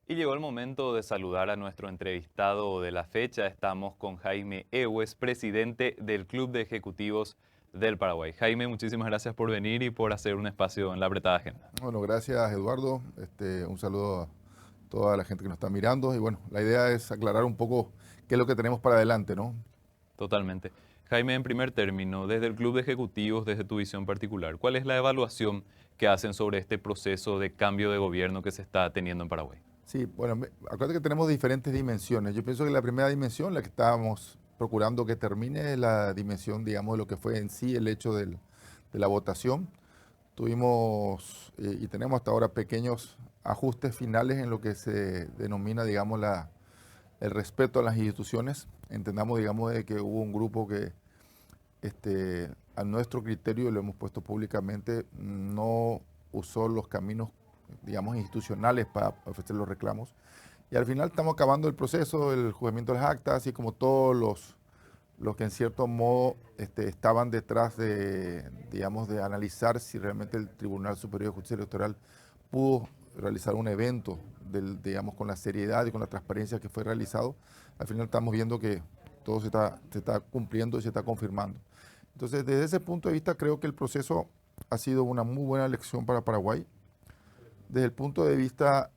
Y llegó el momento de saludar a nuestro entrevistado de la fecha. Estamos con Jaime Egues, presidente del Club de Ejecutivos del Paraguay. Jaime, muchísimas gracias por venir y por hacer un espacio en la apretada agenda. Bueno, gracias Eduardo. Un saludo a toda la gente que nos está mirando. Y bueno, la idea es aclarar un poco qué es lo que tenemos para adelante, ¿no? Totalmente. Jaime, en primer término, desde el Club de Ejecutivos, desde tu visión particular, ¿cuál es la evaluación que hacen sobre este proceso de cambio de gobierno que se está teniendo en Paraguay? Sí, bueno, acuérdate que tenemos diferentes dimensiones. Yo pienso que la primera dimensión, la que estábamos procurando que termine, es la dimensión, digamos, de lo que fue en sí el hecho de la votación. Tuvimos y tenemos hasta ahora pequeños ajustes finales en lo que se denomina, digamos, el respeto a las instituciones. Entendamos, digamos, de que hubo un grupo que a nuestro criterio, lo hemos puesto públicamente, no usó los caminos, digamos, institucionales para ofrecer los reclamos. Y al final estamos acabando el proceso, el juzgamiento de las actas, así como todos los que en cierto modo estaban detrás de, digamos, de analizar si realmente el Tribunal Superior de Justicia Electoral pudo realizar un evento, digamos, con la seriedad y con la transparencia que fue realizado. Al final estamos viendo que todo se está cumpliendo y se está confirmando. Entonces, desde ese punto de vista, creo que el proceso ha sido una muy buena lección para Paraguay. Desde el punto de vista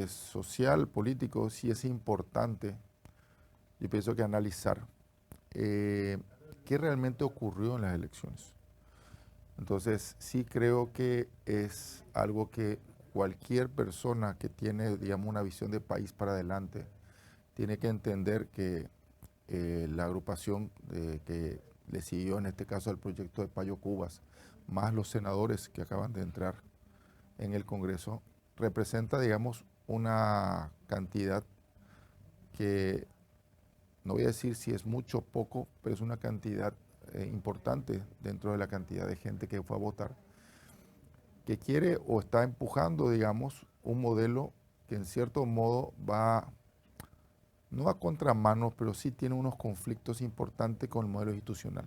social, político, sí es importante, yo pienso que analizar eh, qué realmente ocurrió en las elecciones. Entonces, sí creo que es algo que cualquier persona que tiene, digamos, una visión de país para adelante, tiene que entender que la agrupación que le siguió, en este caso, al proyecto de Payo Cubas, más los senadores que acaban de entrar en el Congreso, representa, digamos, una cantidad que no voy a decir si es mucho o poco, pero es una cantidad importante dentro de la cantidad de gente que fue a votar, que quiere o está empujando, digamos, un modelo que en cierto modo va, no a contramano, pero sí tiene unos conflictos importantes con el modelo institucional.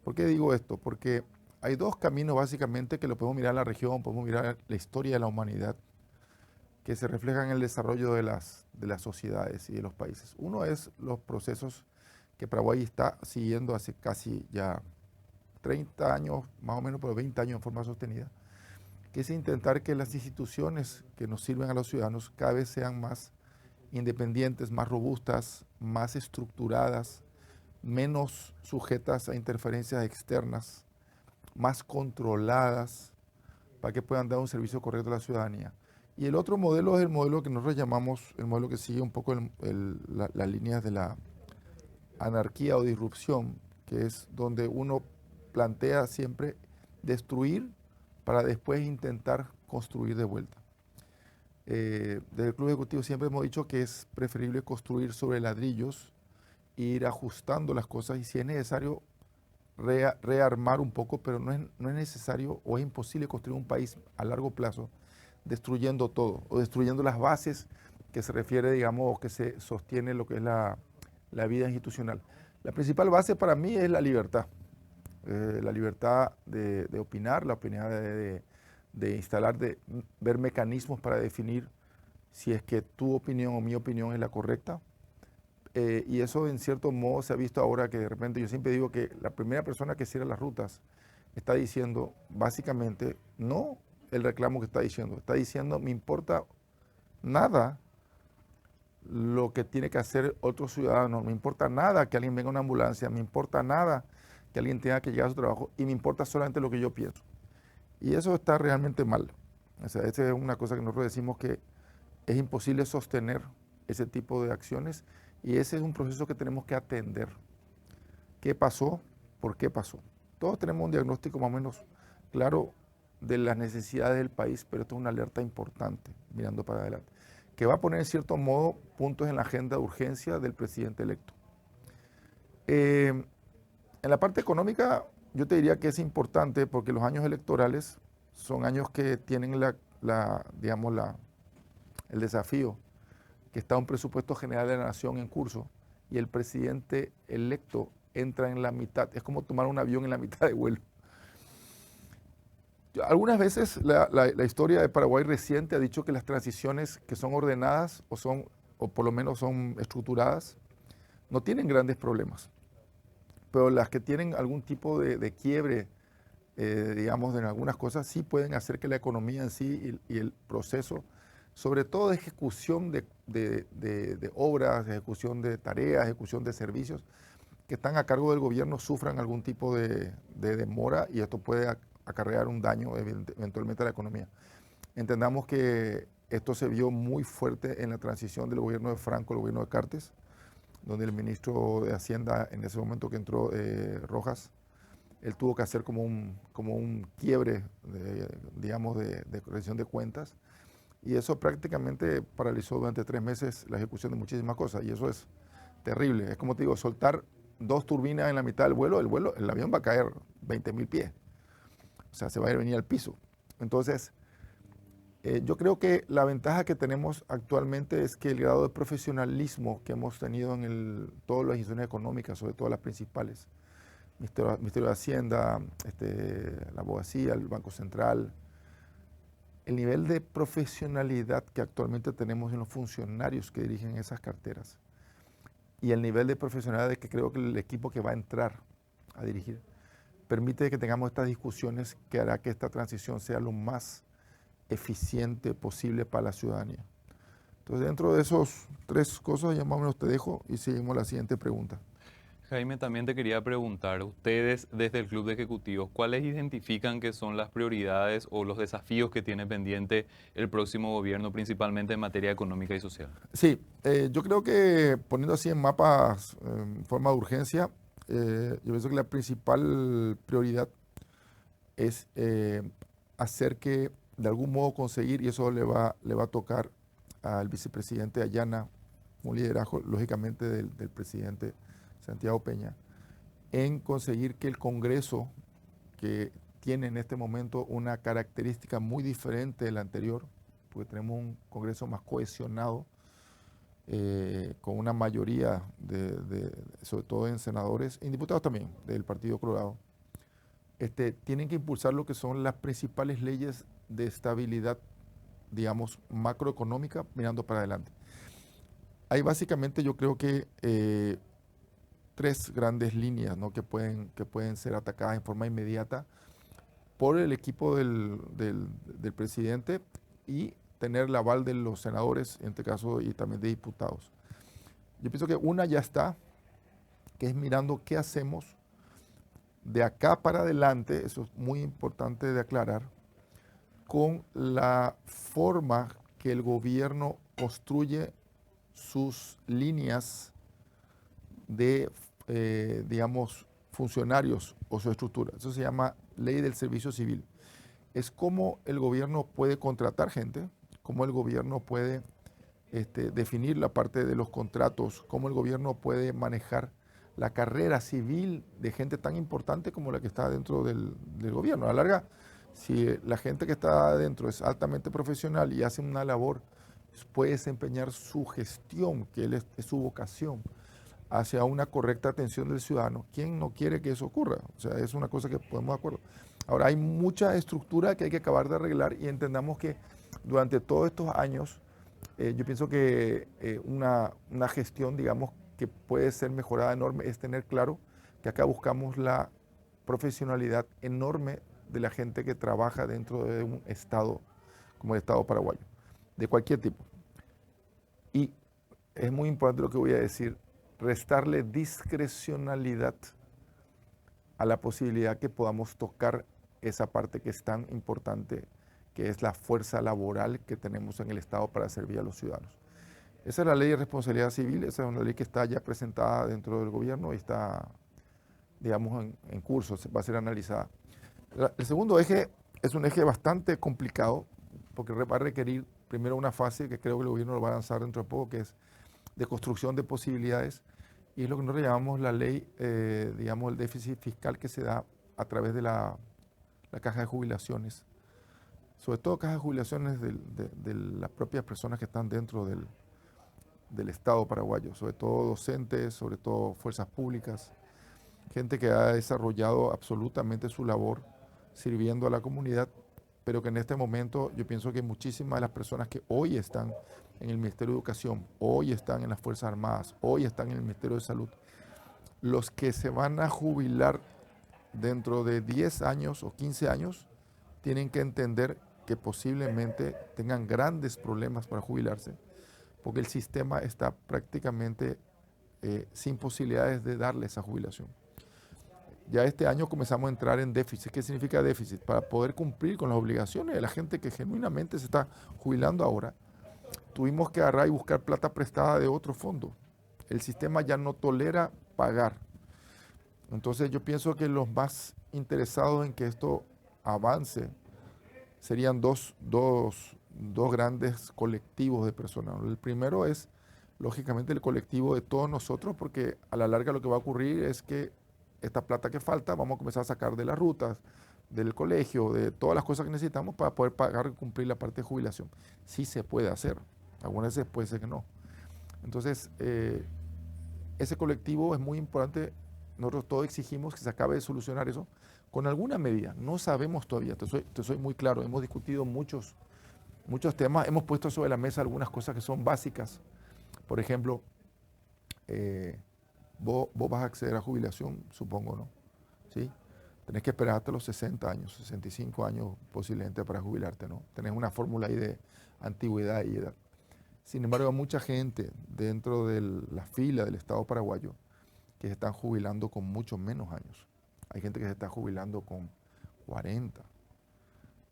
¿Por qué digo esto? Porque hay dos caminos básicamente que lo podemos mirar en la región, podemos mirar la historia de la humanidad, que se reflejan en el desarrollo de las sociedades y de los países. Uno es los procesos que Paraguay está siguiendo hace casi ya 30 años, más o menos, pero 20 años en forma sostenida, que es intentar que las instituciones que nos sirven a los ciudadanos cada vez sean más independientes, más robustas, más estructuradas, menos sujetas a interferencias externas, más controladas, para que puedan dar un servicio correcto a la ciudadanía. Y el otro modelo es el modelo que nosotros llamamos, el modelo que sigue un poco las líneas de la anarquía o disrupción, que es donde uno plantea siempre destruir para después intentar construir de vuelta. Desde el Club Ejecutivo siempre hemos dicho que es preferible construir sobre ladrillos e ir ajustando las cosas y si es necesario rearmar un poco, pero no es necesario o es imposible construir un país a largo plazo destruyendo todo o destruyendo las bases que se refiere, digamos, o que se sostiene lo que es la vida institucional. La principal base para mí es la libertad de opinar, la oportunidad de instalar, de ver mecanismos para definir si es que tu opinión o mi opinión es la correcta. Y eso en cierto modo se ha visto ahora que de repente yo siempre digo que la primera persona que cierra las rutas está diciendo básicamente no el reclamo que está diciendo me importa nada lo que tiene que hacer otro ciudadano, me importa nada que alguien venga a una ambulancia, me importa nada que alguien tenga que llegar a su trabajo y me importa solamente lo que yo pienso. Y eso está realmente mal. O sea, esa es una cosa que nosotros decimos que es imposible sostener ese tipo de acciones y ese es un proceso que tenemos que atender. ¿Qué pasó? ¿Por qué pasó? Todos tenemos un diagnóstico más o menos claro de las necesidades del país, pero esto es una alerta importante, mirando para adelante, que va a poner en cierto modo puntos en la agenda de urgencia del presidente electo. En la parte económica, yo te diría que es importante porque los años electorales son años que tienen digamos, el desafío que está un presupuesto general de la nación en curso y el presidente electo entra en la mitad. Es como tomar un avión en la mitad de vuelo. Algunas veces la historia de Paraguay reciente ha dicho que las transiciones que son ordenadas o por lo menos son estructuradas, no tienen grandes problemas. Pero las que tienen algún tipo de quiebre, digamos, en algunas cosas, sí pueden hacer que la economía en sí y el proceso, sobre todo de ejecución de obras, de ejecución de tareas, ejecución de servicios que están a cargo del gobierno, sufran algún tipo de demora y esto puede acarrear un daño eventualmente a la economía. Entendamos que esto se vio muy fuerte en la transición del gobierno de Franco al gobierno de Cartes, donde el ministro de Hacienda en ese momento que entró, Rojas, él tuvo que hacer como un quiebre, digamos, de corrección de cuentas, y eso prácticamente paralizó durante 3 meses la ejecución de muchísimas cosas, y eso es terrible. Es como te digo, soltar 2 turbinas en la mitad del vuelo, el avión va a caer 20.000 pies, o sea, se va a venir al piso. Entonces, yo creo que la ventaja que tenemos actualmente es que el grado de profesionalismo que hemos tenido en todas las instituciones económicas, sobre todo las principales, Ministerio de Hacienda, la abogacía, el Banco Central, el nivel de profesionalidad que actualmente tenemos en los funcionarios que dirigen esas carteras y el nivel de profesionalidad que creo que el equipo que va a entrar a dirigir permite que tengamos estas discusiones que hará que esta transición sea lo más eficiente posible para la ciudadanía. Entonces, dentro de esos 3 cosas, ya más o menos te dejo y seguimos la siguiente pregunta. Jaime, también te quería preguntar, ustedes desde el Club de Ejecutivos, ¿cuáles identifican que son las prioridades o los desafíos que tiene pendiente el próximo gobierno, principalmente en materia económica y social? Sí, yo creo que poniendo así en mapas en forma de urgencia, yo pienso que la principal prioridad es hacer que de algún modo conseguir, y eso le va a tocar al vicepresidente Ayana, un liderazgo lógicamente del presidente Santiago Peña, en conseguir que el Congreso, que tiene en este momento una característica muy diferente del anterior, porque tenemos un Congreso más cohesionado, con una mayoría, sobre todo en senadores, y en diputados también, del Partido Colorado, tienen que impulsar lo que son las principales leyes de estabilidad, digamos, macroeconómica, mirando para adelante. Hay básicamente, yo creo que 3 grandes líneas, ¿no?, que pueden ser atacadas en forma inmediata por el equipo del presidente y tener el aval de los senadores, en este caso, y también de diputados. Yo pienso que una ya está, que es mirando qué hacemos de acá para adelante, eso es muy importante de aclarar, con la forma que el gobierno construye sus líneas de, digamos, funcionarios o su estructura. Eso se llama ley del servicio civil. Es cómo el gobierno puede contratar gente, cómo el gobierno puede definir la parte de los contratos, cómo el gobierno puede manejar la carrera civil de gente tan importante como la que está dentro del gobierno. A la larga, si la gente que está adentro es altamente profesional y hace una labor, puede desempeñar su gestión, que es su vocación, hacia una correcta atención del ciudadano. ¿Quién no quiere que eso ocurra? O sea, es una cosa que podemos de acuerdo. Ahora, hay mucha estructura que hay que acabar de arreglar y entendamos que durante todos estos años, yo pienso que una gestión, digamos, que puede ser mejorada enorme es tener claro que acá buscamos la profesionalidad enorme de la gente que trabaja dentro de un Estado como el Estado paraguayo, de cualquier tipo. Y es muy importante lo que voy a decir, restarle discrecionalidad a la posibilidad que podamos tocar esa parte que es tan importante, que es la fuerza laboral que tenemos en el Estado para servir a los ciudadanos. Esa es la ley de responsabilidad civil, esa es una ley que está ya presentada dentro del gobierno y está, digamos, en curso, va a ser analizada. El segundo eje es un eje bastante complicado, porque va a requerir primero una fase que creo que el gobierno lo va a lanzar dentro de poco, que es de construcción de posibilidades, y es lo que nosotros llamamos la ley, digamos, el déficit fiscal que se da a través de la caja de jubilaciones, sobre todo caja de jubilaciones de las propias personas que están dentro del Estado paraguayo, sobre todo docentes, sobre todo fuerzas públicas, gente que ha desarrollado absolutamente su labor sirviendo a la comunidad, pero que en este momento yo pienso que muchísimas de las personas que hoy están en el Ministerio de Educación, hoy están en las Fuerzas Armadas, hoy están en el Ministerio de Salud, los que se van a jubilar dentro de 10 años o 15 años, tienen que entender que posiblemente tengan grandes problemas para jubilarse, porque el sistema está prácticamente sin posibilidades de darle esa jubilación. Ya este año comenzamos a entrar en déficit. ¿Qué significa déficit? Para poder cumplir con las obligaciones de la gente que genuinamente se está jubilando ahora, tuvimos que agarrar y buscar plata prestada de otro fondo. El sistema ya no tolera pagar. Entonces yo pienso que los más interesados en que esto avance serían dos grandes colectivos de personas. El primero es, lógicamente, el colectivo de todos nosotros, porque a la larga lo que va a ocurrir es que esta plata que falta vamos a comenzar a sacar de las rutas, del colegio, de todas las cosas que necesitamos para poder pagar y cumplir la parte de jubilación. Sí se puede hacer, algunas veces puede ser que no. Entonces, ese colectivo es muy importante. Nosotros todos exigimos que se acabe de solucionar eso con alguna medida. No sabemos todavía, te soy muy claro, hemos discutido muchos temas, hemos puesto sobre la mesa algunas cosas que son básicas. Por ejemplo, vos vas a acceder a jubilación, supongo, ¿no? ¿Sí? Tenés que esperar hasta los 60 años, 65 años posiblemente para jubilarte, ¿no? Tenés una fórmula ahí de antigüedad y edad. Sin embargo, hay mucha gente dentro de la fila del Estado paraguayo que se están jubilando con mucho menos años. Hay gente que se está jubilando con 40.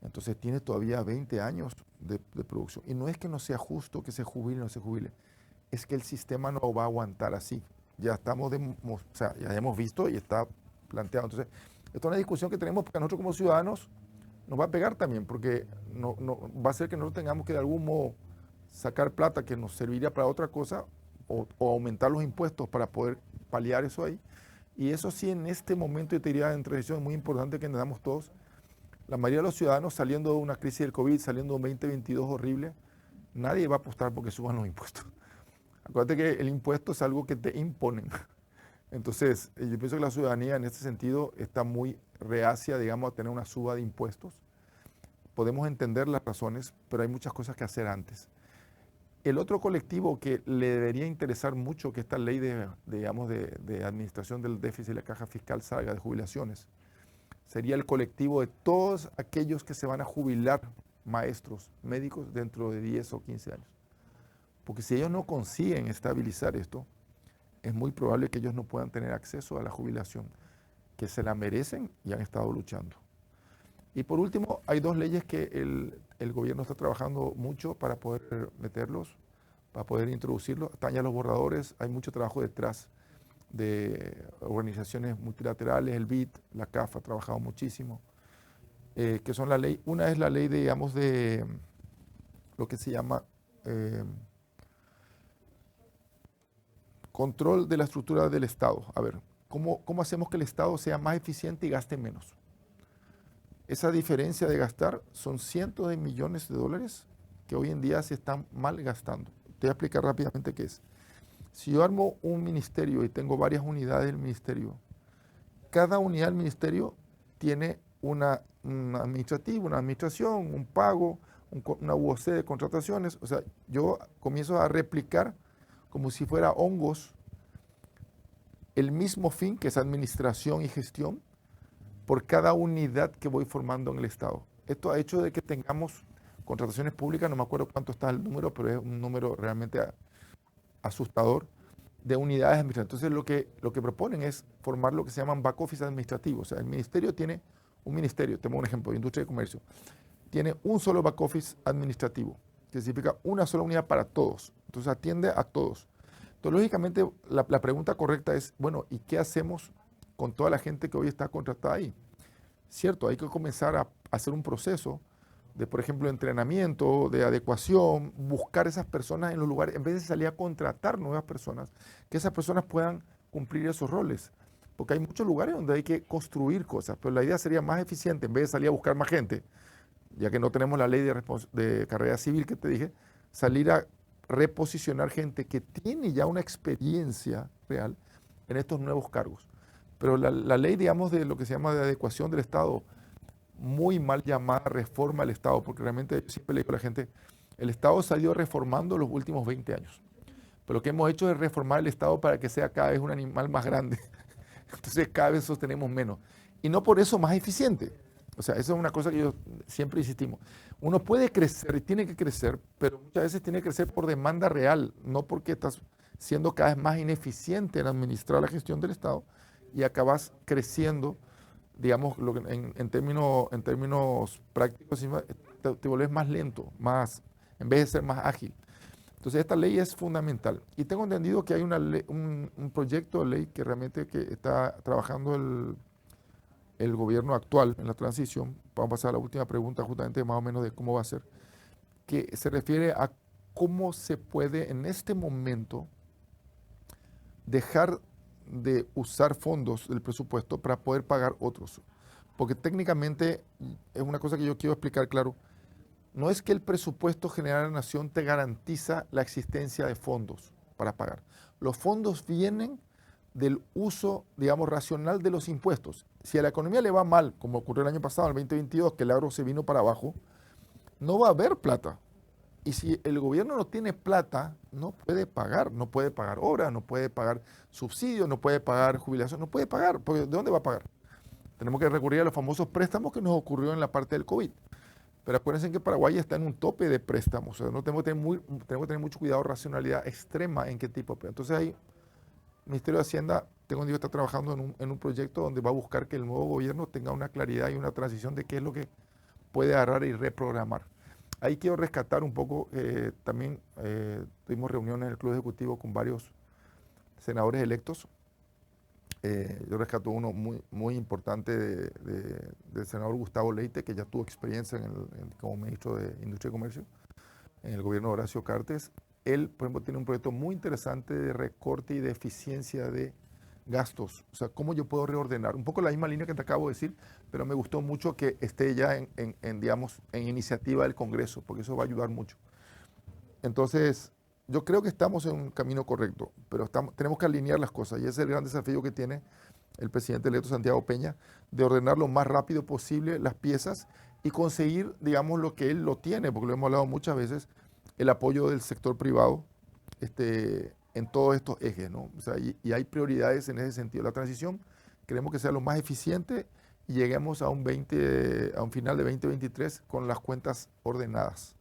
Entonces tiene todavía 20 años de producción. Y no es que no sea justo que se jubile o no se jubile, es que el sistema no va a aguantar así. Ya ya hemos visto y está planteado. Entonces, esta es una discusión que tenemos porque nosotros como ciudadanos nos va a pegar también, porque no va a ser que nosotros tengamos que de algún modo sacar plata que nos serviría para otra cosa o aumentar los impuestos para poder paliar eso ahí. Y eso sí, en este momento, yo te diría, en transición es muy importante que entendamos todos. La mayoría de los ciudadanos saliendo de una crisis del COVID, saliendo de un 2022 horrible, nadie va a apostar porque suban los impuestos. Acuérdate que el impuesto es algo que te imponen. Entonces, yo pienso que la ciudadanía en este sentido está muy reacia, digamos, a tener una suba de impuestos. Podemos entender las razones, pero hay muchas cosas que hacer antes. El otro colectivo que le debería interesar mucho que esta ley de administración del déficit de la caja fiscal salga de jubilaciones sería el colectivo de todos aquellos que se van a jubilar, maestros, médicos, dentro de 10 o 15 años. Porque si ellos no consiguen estabilizar esto, es muy probable que ellos no puedan tener acceso a la jubilación, que se la merecen y han estado luchando. Y por último, hay dos leyes que el gobierno está trabajando mucho para poder meterlos, para poder introducirlos. Están ya los borradores, hay mucho trabajo detrás de organizaciones multilaterales, el BID, la CAF ha trabajado muchísimo, que son la ley, una es la ley, digamos, de lo que se llama control de la estructura del Estado. A ver, ¿cómo hacemos que el Estado sea más eficiente y gaste menos? Esa diferencia de gastar son cientos de millones de dólares que hoy en día se están mal gastando. Te voy a explicar rápidamente qué es. Si yo armo un ministerio y tengo varias unidades del ministerio, cada unidad del ministerio tiene una administrativa, una administración, un pago, una UOC de contrataciones. O sea, yo comienzo a replicar como si fuera hongos el mismo fin, que es administración y gestión, por cada unidad que voy formando en el Estado. Esto ha hecho de que tengamos contrataciones públicas, no me acuerdo cuánto está el número, pero es un número realmente asustador, de unidades administrativas. Entonces lo que proponen es formar lo que se llaman back office administrativos. O sea, el ministerio tiene un ministerio, tengo un ejemplo, de industria y comercio, tiene un solo back office administrativo, que significa una sola unidad para todos. Entonces atiende a todos. Entonces, lógicamente, la pregunta correcta es, bueno, ¿y qué hacemos con toda la gente que hoy está contratada ahí? Cierto, hay que comenzar a hacer un proceso de, por ejemplo, entrenamiento, de adecuación, buscar esas personas en los lugares, en vez de salir a contratar nuevas personas, que esas personas puedan cumplir esos roles. Porque hay muchos lugares donde hay que construir cosas, pero la idea sería más eficiente, en vez de salir a buscar más gente, ya que no tenemos la ley de carrera civil que te dije, salir a reposicionar gente que tiene ya una experiencia real en estos nuevos cargos. Pero la ley, digamos, de lo que se llama de adecuación del Estado, muy mal llamada reforma al Estado, porque realmente yo siempre le digo a la gente, el Estado se ha ido reformando los últimos 20 años, pero lo que hemos hecho es reformar el Estado para que sea cada vez un animal más grande. Entonces cada vez sostenemos menos. Y no por eso más eficiente. O sea, eso es una cosa que yo siempre insistimos. Uno puede crecer y tiene que crecer, pero muchas veces tiene que crecer por demanda real, no porque estás siendo cada vez más ineficiente en administrar la gestión del Estado y acabas creciendo, digamos, en términos prácticos, te volvés más lento, en vez de ser más ágil. Entonces esta ley es fundamental. Y tengo entendido que hay un proyecto de ley que realmente que está trabajando el gobierno actual en la transición. Vamos a pasar a la última pregunta justamente más o menos de cómo va a ser, que se refiere a cómo se puede en este momento dejar de usar fondos del presupuesto para poder pagar otros. Porque técnicamente es una cosa que yo quiero explicar claro. No es que el presupuesto general de la nación te garantiza la existencia de fondos para pagar. Los fondos vienen del uso, digamos, racional de los impuestos. Si a la economía le va mal, como ocurrió el año pasado, en el 2022, que el euro se vino para abajo, no va a haber plata. Y si el gobierno no tiene plata, no puede pagar obras, no puede pagar subsidios, no puede pagar jubilación, no puede pagar, porque ¿de dónde va a pagar? Tenemos que recurrir a los famosos préstamos que nos ocurrió en la parte del COVID. Pero acuérdense que Paraguay está en un tope de préstamos, o sea, no tenemos que tener mucho cuidado, racionalidad extrema en qué tipo de préstamos. Entonces ahí, el Ministerio de Hacienda, tengo entendido que está trabajando en un proyecto donde va a buscar que el nuevo gobierno tenga una claridad y una transición de qué es lo que puede agarrar y reprogramar. Ahí quiero rescatar un poco, también tuvimos reuniones en el Club Ejecutivo con varios senadores electos. Yo rescato uno muy importante del senador Gustavo Leite, que ya tuvo experiencia como ministro de Industria y Comercio en el gobierno de Horacio Cartes. Él, por ejemplo, tiene un proyecto muy interesante de recorte y de eficiencia de gastos. O sea, cómo yo puedo reordenar. Un poco la misma línea que te acabo de decir, pero me gustó mucho que esté ya digamos, en iniciativa del Congreso, porque eso va a ayudar mucho. Entonces, yo creo que estamos en un camino correcto, pero tenemos que alinear las cosas y ese es el gran desafío que tiene el presidente electo Santiago Peña, de ordenar lo más rápido posible las piezas y conseguir, digamos, lo que él lo tiene, porque lo hemos hablado muchas veces, el apoyo del sector privado en todos estos ejes, ¿no? O sea, y hay prioridades en ese sentido. La transición queremos que sea lo más eficiente y lleguemos a un final de 2023 con las cuentas ordenadas.